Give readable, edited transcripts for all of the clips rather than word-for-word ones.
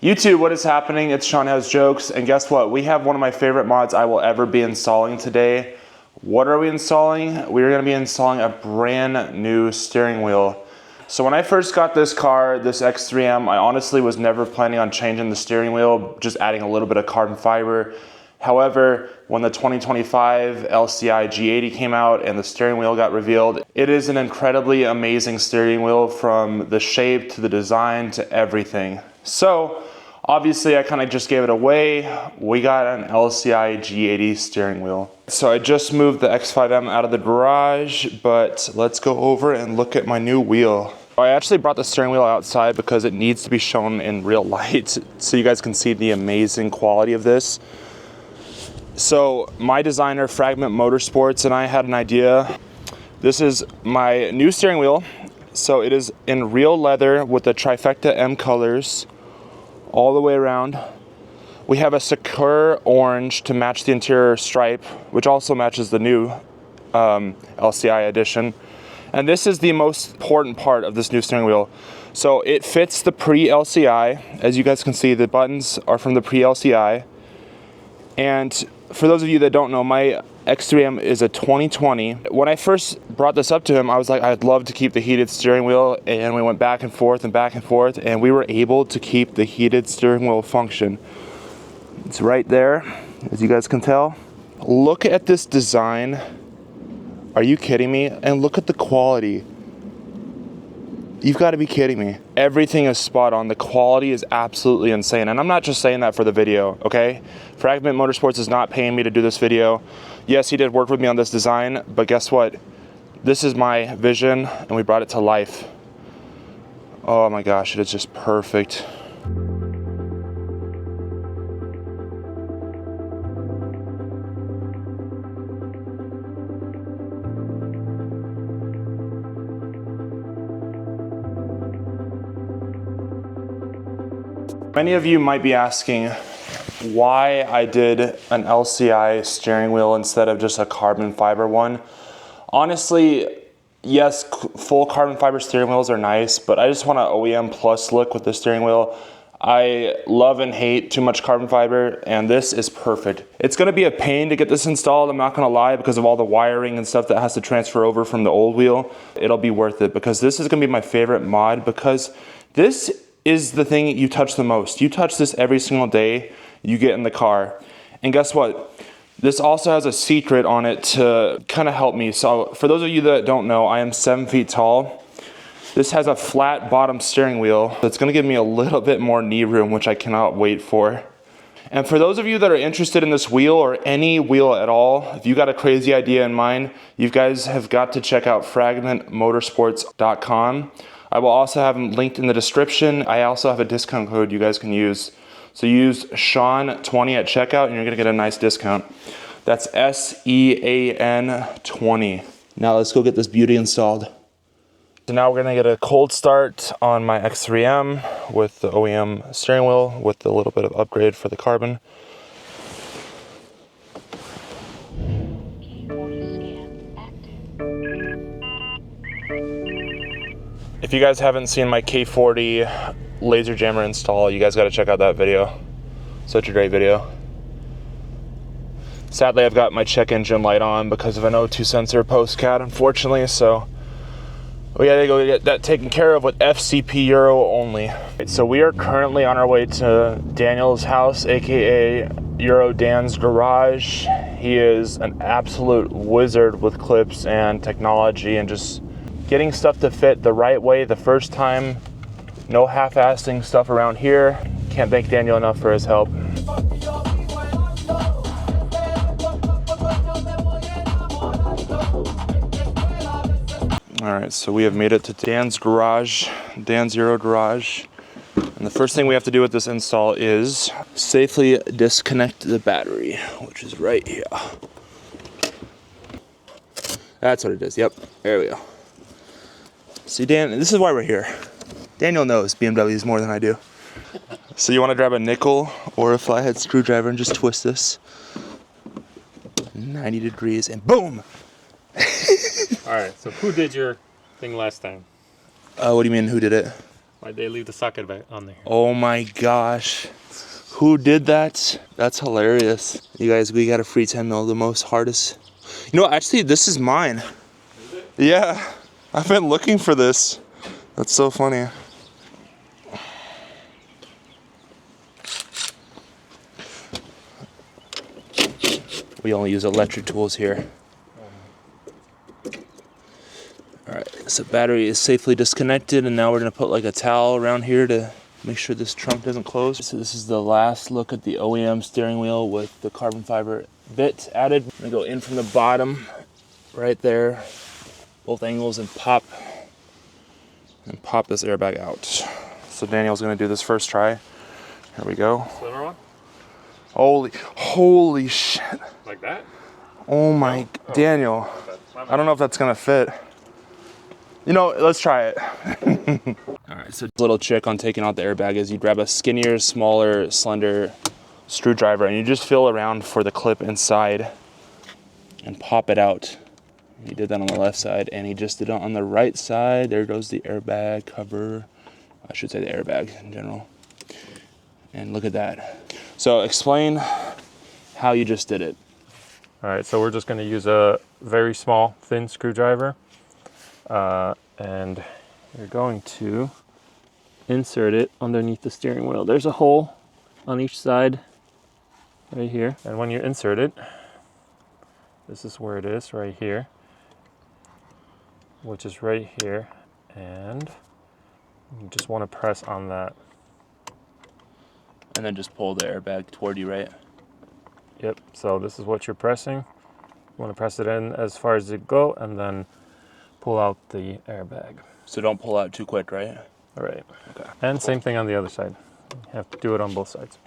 YouTube, what is happening? It's Sean Has Jokes, and guess what? We have one of my favorite mods I will ever be installing today. What are we installing? We're gonna be installing a brand new steering wheel. So when I first got this car, this X3M, I honestly was never planning on changing the steering wheel, just adding a little bit of carbon fiber. However, when the 2025 LCI G80 came out and the steering wheel got revealed, it is an incredibly amazing steering wheel, from the shape to the design to everything. So obviously I kind of just gave it away. We got an LCI G80 steering wheel. So I just moved the X5M out of the garage, but let's go over and look at my new wheel. I actually brought the steering wheel outside because it needs to be shown in real light so you guys can see the amazing quality of this. So my designer, Fragment Motorsports, and I had an idea. This is my new steering wheel. So it is in real leather with the trifecta M colors all the way around. We have a Sakura orange to match the interior stripe, which also matches the new LCI edition. And this is the most important part of this new steering wheel. So it fits the Pre LCI. As you guys can see, the buttons are from the Pre LCI. And for those of you that don't know, my X3M is a 2020. When I first brought this up to him, I was like, I'd love to keep the heated steering wheel, and we went back and forth, and we were able to keep the heated steering wheel function. It's right there, as you guys can tell. Look at this design. Are you kidding me? And look at the quality. You've got to be kidding me. Everything is spot on. The quality is absolutely insane. And I'm not just saying that for the video, okay? Fragment Motorsports is not paying me to do this video. Yes, he did work with me on this design, but guess what? This is my vision, and we brought it to life. Oh my gosh, it is just perfect. Many of you might be asking why I did an LCI steering wheel instead of just a carbon fiber one. Honestly, yes, full carbon fiber steering wheels are nice, but I just want an OEM plus look with the steering wheel. I love and hate too much carbon fiber, and this is perfect. It's gonna be a pain to get this installed, I'm not gonna lie, because of all the wiring and stuff that has to transfer over from the old wheel. It'll be worth it, because this is gonna be my favorite mod, because this is the thing you touch the most. You touch this every single day you get in the car. And guess what? This also has a secret on it to kind of help me. So for those of you that don't know, I am 7 feet tall. This has a flat bottom steering wheel that's gonna give me a little bit more knee room, which I cannot wait for. And for those of you that are interested in this wheel, or any wheel at all, if you got a crazy idea in mind, you guys have got to check out fragmentmotorsports.com. I will also have them linked in the description. I also have a discount code you guys can use. So use Sean20 at checkout and you're gonna get a nice discount. That's SEAN20. Now let's go get this beauty installed. So now we're gonna get a cold start on my X3M with the OEM steering wheel with a little bit of upgrade for the carbon. If you guys haven't seen my K40 laser jammer install, you guys got to check out that video. Such a great video. Sadly, I've got my check engine light on because of an O2 sensor post-cat, unfortunately, so we gotta go get that taken care of with FCP Euro only. So we are currently on our way to Daniel's house, aka Euro Dan's garage. He is an absolute wizard with clips and technology and just getting stuff to fit the right way the first time. No half-assing stuff around here. Can't thank Daniel enough for his help. All right, so we have made it to Dan's garage, Dan's Euro garage. And the first thing we have to do with this install is safely disconnect the battery, which is right here. That's what it is, yep, there we go. See, Dan, this is why we're here. Daniel knows BMWs more than I do. So you want to grab a nickel or a flathead screwdriver and just twist this 90 degrees and boom! All right, so who did your thing last time? What do you mean, who did it? Why'd they leave the socket back on there? Oh my gosh. Who did that? That's hilarious. You guys, we got a free 10 mil, the most hardest. You know, actually, this is mine. Is it? Yeah, I've been looking for this. That's so funny. We only use electric tools here. All right, so battery is safely disconnected, and now we're gonna put like a towel around here to make sure this trunk doesn't close. So this is the last look at the OEM steering wheel with the carbon fiber bit added. I'm gonna go in from the bottom, right there, both angles, and pop this airbag out. So Daniel's gonna do this first try. Here we go. Center on? Holy shit. Like that? Oh my, Daniel. I don't know if that's gonna fit. You know, let's try it. All right, so little trick on taking out the airbag is you grab a skinnier, smaller, slender screwdriver and you just feel around for the clip inside and pop it out. He did that on the left side and he just did it on the right side. There goes the airbag cover. I should say the airbag in general. And look at that. So explain how you just did it. All right, so we're just gonna use a very small, thin screwdriver. And you're going to insert it underneath the steering wheel. There's a hole on each side right here. And when you insert it, this is where it is, right here, which is right here. And you just want to press on that. And then just pull the airbag toward you, right? Yep, so this is what you're pressing. You want to press it in as far as it go and then pull out the airbag. So don't pull out too quick, right? All right. Okay. And same thing on the other side. You have to do it on both sides.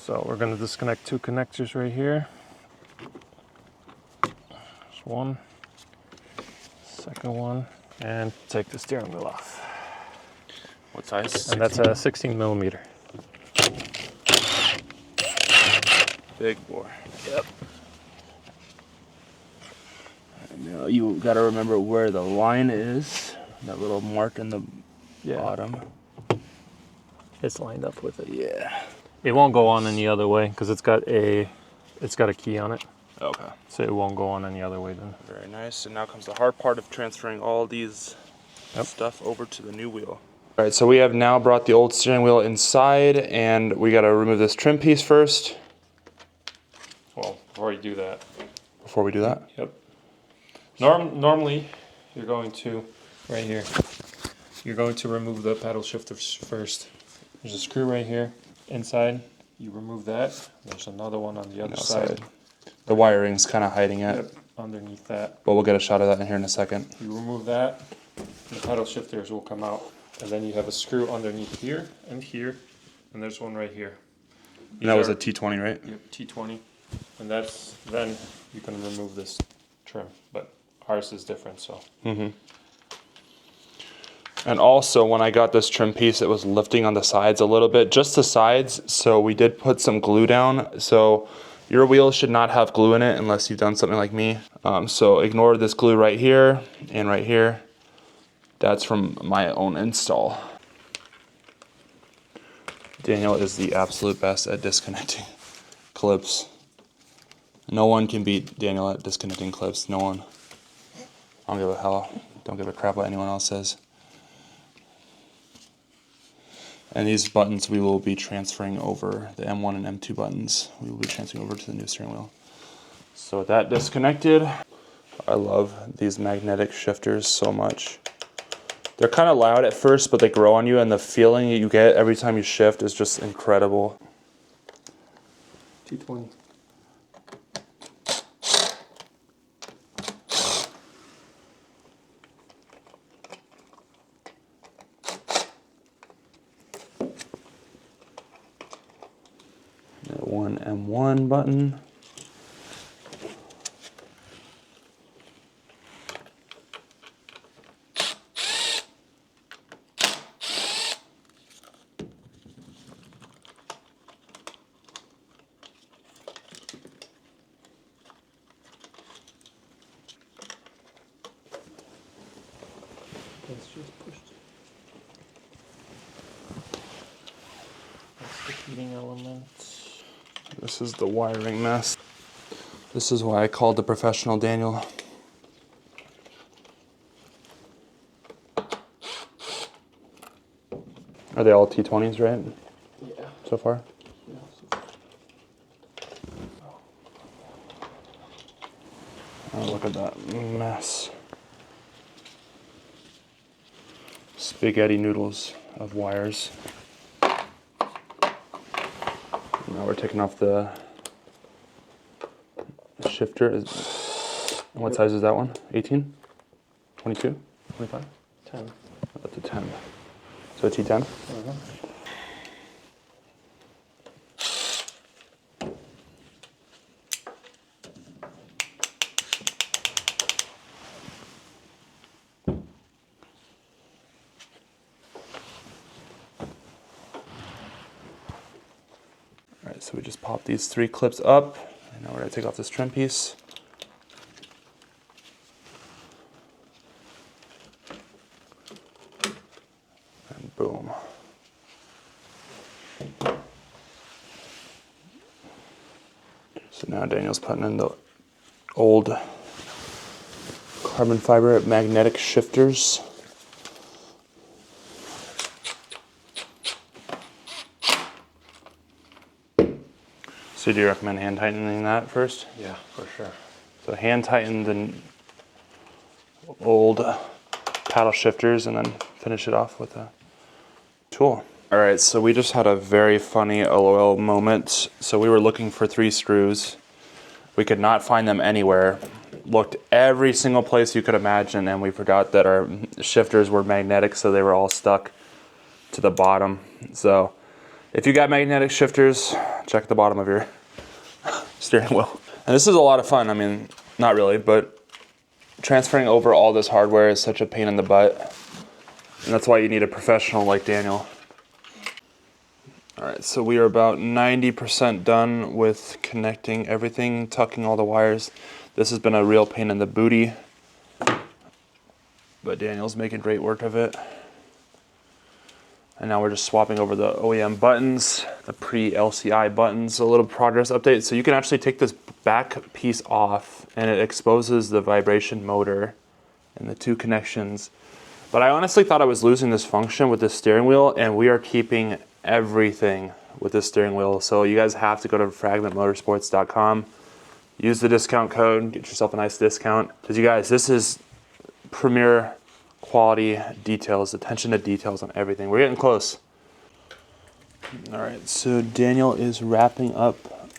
So we're going to disconnect two connectors right here. There's one, second one, and take the steering wheel off. What size? And that's a 16 millimeter. Big bore. Yep. Now you got to remember where the line is. That little mark in the bottom. It's lined up with it. Yeah. It won't go on any other way because it's got a key on it. Okay. So it won't go on any other way then. Very nice. And now comes the hard part of transferring all these stuff over to the new wheel. All right, so we have now brought the old steering wheel inside and we got to remove this trim piece first. Well, before you do that. Before we do that? Yep. Normally, you're going to, right here, you're going to remove the paddle shifters first. There's a screw right here, inside. You remove that. There's another one on the other side. The wiring's kind of hiding it. Yep, underneath that. But we'll get a shot of that in here in a second. You remove that, the paddle shifters will come out. And then you have a screw underneath here, and there's one right here. And that was a T20, right? Yep, T20. And then you can remove this trim, but ours is different, so. Mm-hmm. And also, when I got this trim piece, it was lifting on the sides a little bit, just the sides, so we did put some glue down. So your wheel should not have glue in it unless you've done something like me. So ignore this glue right here and right here. That's from my own install. Daniel is the absolute best at disconnecting clips. No one can beat Daniel at disconnecting clips. No one. I don't give a hell. Don't give a crap what anyone else says. And these buttons we will be transferring over, the M1 and M2 buttons, we will be transferring over to the new steering wheel. So with that disconnected, I love these magnetic shifters so much. They're kind of loud at first, but they grow on you, and the feeling you get every time you shift is just incredible. T20. That one M1 button. Let's just push it. Heating element. This is the wiring mess. This is why I called the professional Daniel. Are they all T20s, right? Yeah. So far? Yeah. Oh, look at that mess. Spaghetti noodles of wires. Now we're taking off the shifter. What size is that one? 18? 22? 25? 10. That's a 10. So a T10? Alright, so we just pop these 3 clips up, and now we're going to take off this trim piece. And boom. So now Daniel's putting in the old carbon fiber magnetic shifters. So do you recommend hand tightening that first? Yeah, for sure. So hand tighten the old paddle shifters and then finish it off with a tool. All right, so we just had a very funny LOL moment. So we were looking for 3 screws. We could not find them anywhere. Looked every single place you could imagine, and we forgot that our shifters were magnetic, so they were all stuck to the bottom. So if you got magnetic shifters, check the bottom of your steering wheel. And this is a lot of fun. I mean, not really, but transferring over all this hardware is such a pain in the butt. And that's why you need a professional like Daniel. All right, so we are about 90% done with connecting everything, tucking all the wires. This has been a real pain in the booty, but Daniel's making great work of it. And now we're just swapping over the OEM buttons, the Pre LCI buttons, a little progress update. So you can actually take this back piece off and it exposes the vibration motor and the 2 connections. But I honestly thought I was losing this function with this steering wheel, and we are keeping everything with this steering wheel. So you guys have to go to fragmentmotorsports.com, use the discount code, get yourself a nice discount. Because you guys, this is premier quality details, attention to details on everything. We're getting close. All right, so Daniel is wrapping up,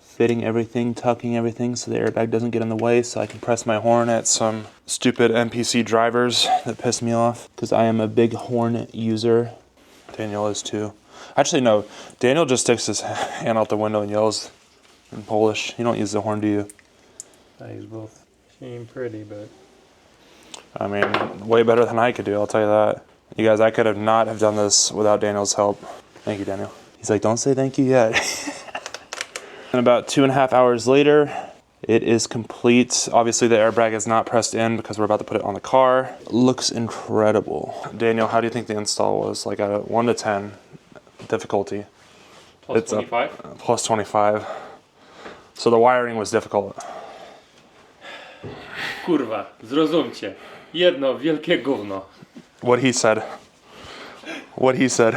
fitting everything, tucking everything so the airbag doesn't get in the way, so I can press my horn at some stupid NPC drivers that piss me off, because I am a big horn user. Daniel is too. Actually, no, Daniel just sticks his hand out the window and yells in Polish. You don't use the horn, do you? I use both. She ain't pretty, but... I mean, way better than I could do, I'll tell you that. You guys, I could have not have done this without Daniel's help. Thank you, Daniel. He's like, don't say thank you yet. And about 2.5 hours later, it is complete. Obviously the airbag is not pressed in because we're about to put it on the car. Looks incredible. Daniel, how do you think the install was? Like a 1 to 10 difficulty? Plus It's 25? Plus 25. So the wiring was difficult. Kurwa, zrozumcie. Jedno wielkie gówno. What he said. What he said.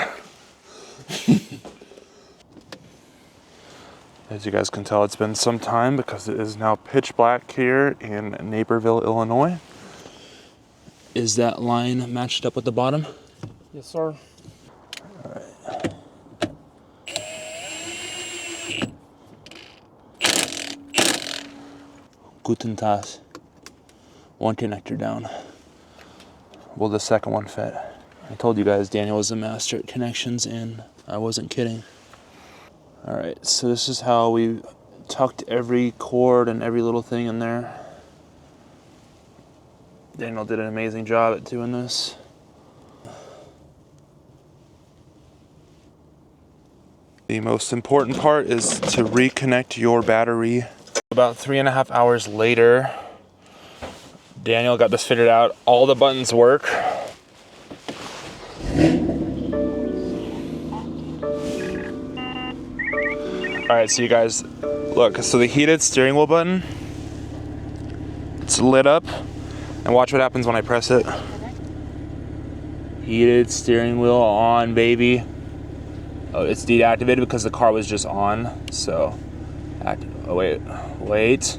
As you guys can tell, it's been some time because it is now pitch black here in Naperville, Illinois. Is that line matched up with the bottom? Yes, sir. Guten Tag. 1 connector down. Will the second one fit? I told you guys Daniel was a master at connections, and I wasn't kidding. All right, so this is how we tucked every cord and every little thing in there. Daniel did an amazing job at doing this. The most important part is to reconnect your battery. About 3.5 hours later, Daniel got this figured out. All the buttons work. All right, so you guys, look, so the heated steering wheel button, it's lit up, and watch what happens when I press it. Heated steering wheel on, baby. Oh, it's deactivated because the car was just on, so, oh wait.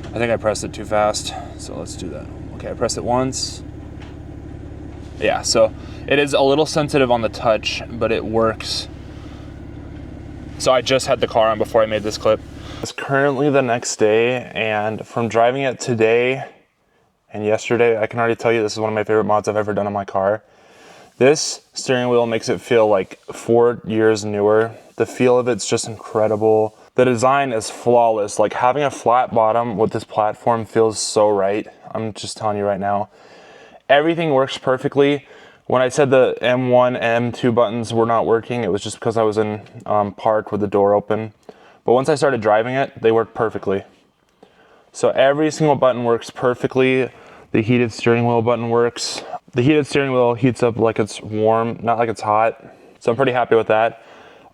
I think I pressed it too fast, so let's do that. Okay, I pressed it once. Yeah, so it is a little sensitive on the touch, but it works. So I just had the car on before I made this clip. It's currently the next day, and from driving it today and yesterday, I can already tell you this is one of my favorite mods I've ever done on my car. This steering wheel makes it feel like 4 years newer. The feel of it's just incredible. The design is flawless. Like having a flat bottom with this platform feels so right. I'm just telling you right now. Everything works perfectly. When I said the M1 and M2 buttons were not working, it was just because I was in park with the door open. But once I started driving it, they worked perfectly. So every single button works perfectly. The heated steering wheel button works. The heated steering wheel heats up like it's warm, not like it's hot. So I'm pretty happy with that.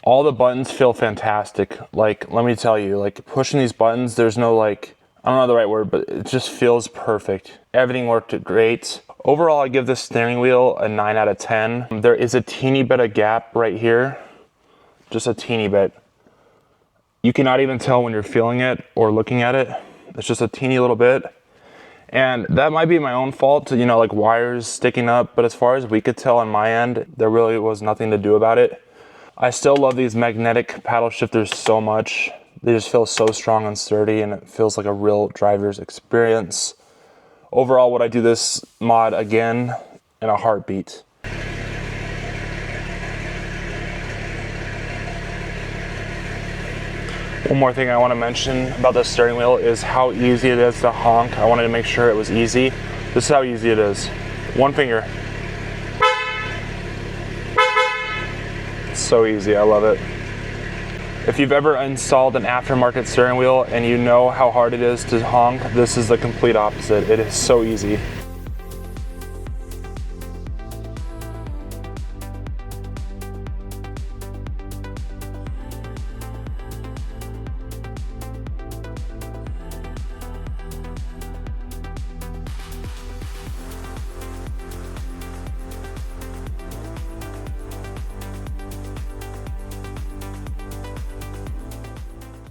All the buttons feel fantastic. Like, let me tell you, like pushing these buttons, there's no like, I don't know the right word, but it just feels perfect. Everything worked great. Overall, I give this steering wheel a 9 out of 10. There is a teeny bit of gap right here, just a teeny bit. You cannot even tell when you're feeling it or looking at it. It's just a teeny little bit. And that might be my own fault, you know, like wires sticking up, but as far as we could tell on my end, there really was nothing to do about it. I still love these magnetic paddle shifters so much. They just feel so strong and sturdy, and it feels like a real driver's experience. Overall, would I do this mod again in a heartbeat? One more thing I want to mention about the steering wheel is how easy it is to honk. I wanted to make sure it was easy. This is how easy it is. One finger. It's so easy, I love it. If you've ever installed an aftermarket steering wheel and you know how hard it is to honk, this is the complete opposite. It is so easy.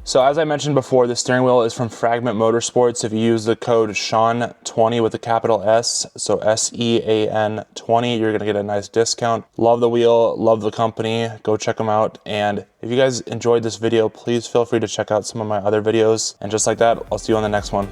So as I mentioned before, the steering wheel is from Fragment Motorsports. If you use the code SEAN20 with a capital S, so SEAN20, you're gonna get a nice discount. Love the wheel, love the company, go check them out. And if you guys enjoyed this video, please feel free to check out some of my other videos. And just like that, I'll see you on the next one.